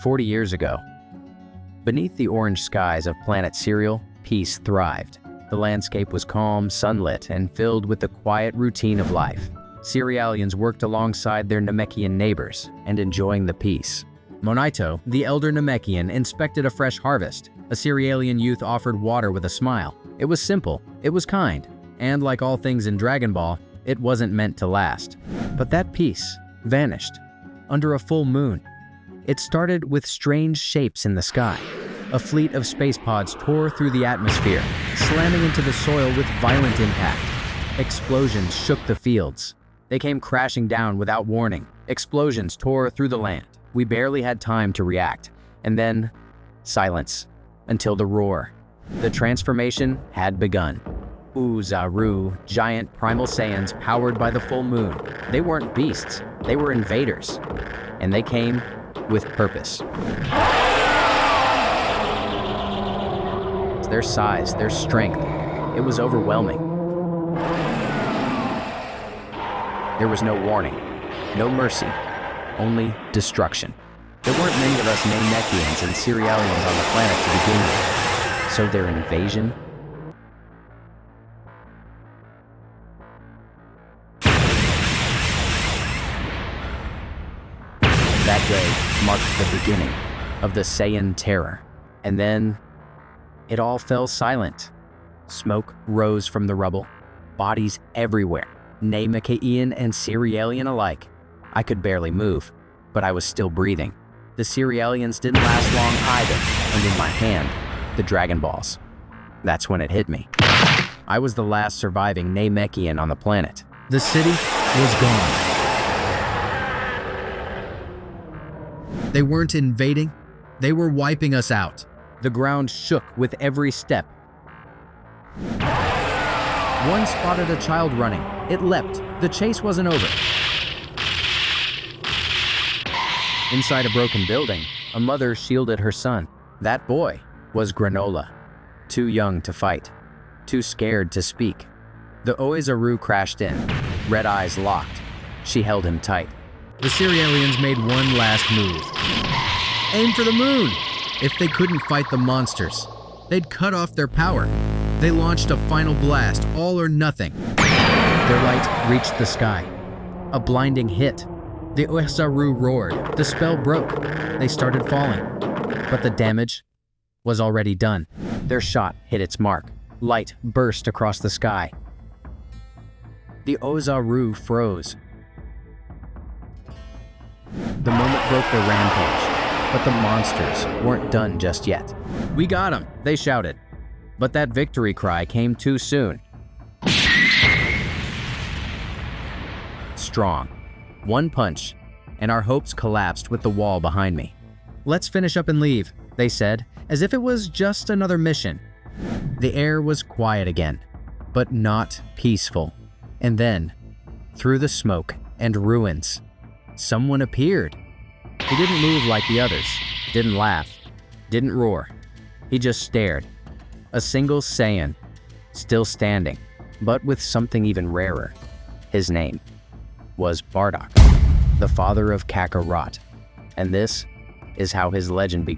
40 years ago. Beneath the orange skies of planet Cereal, peace thrived. The landscape was calm, sunlit, and filled with the quiet routine of life. Cerealians worked alongside their Namekian neighbors and enjoying the peace. Monito, the elder Namekian, inspected a fresh harvest. A Cerealian youth offered water with a smile. It was simple, it was kind, and like all things in Dragon Ball, it wasn't meant to last. But that peace vanished under a full moon. It started with strange shapes in the sky. A fleet of space pods tore through the atmosphere, slamming into the soil with violent impact. Explosions shook the fields. They came crashing down without warning. Explosions tore through the land. We barely had time to react. And then, silence, until the roar. The transformation had begun. Oozaru, giant primal Saiyans powered by the full moon. They weren't beasts, they were invaders. And they came with purpose. Their size, their strength, it was overwhelming. There was no warning, no mercy, only destruction. There weren't many of us Namekians and Cerealians on the planet to begin with, so their invasion? That day marked the beginning of the Saiyan terror. And then, it all fell silent. Smoke rose from the rubble, bodies everywhere, Namekian and Cerealian alike. I could barely move, but I was still breathing. The Cerealians didn't last long either, and in my hand, the Dragon Balls. That's when it hit me. I was the last surviving Namekian on the planet. The city was gone. They weren't invading, they were wiping us out. The ground shook with every step. One spotted a child running. It leapt. The chase wasn't over. Inside a broken building, a mother shielded her son. That boy was Granola. Too young to fight. Too scared to speak. The Oizaru crashed in. Red eyes locked. She held him tight. The Cerealians made one last move. Aim for the moon! If they couldn't fight the monsters, they'd cut off their power. They launched a final blast, all or nothing. Their light reached the sky. A blinding hit. The Oizaru roared. The spell broke. They started falling. But the damage was already done. Their shot hit its mark. Light burst across the sky. The Oizaru froze. The moment broke their rampage. But the monsters weren't done just yet. "We got him," they shouted. But that victory cry came too soon. Strong. One punch, and our hopes collapsed with the wall behind me. "Let's finish up and leave," they said, as if it was just another mission. The air was quiet again, but not peaceful. And then, through the smoke and ruins, someone appeared. He didn't move like the others, didn't laugh, didn't roar. He just stared. A single Saiyan, still standing, but with something even rarer. His name was Bardock, the father of Kakarot. And this is how his legend began.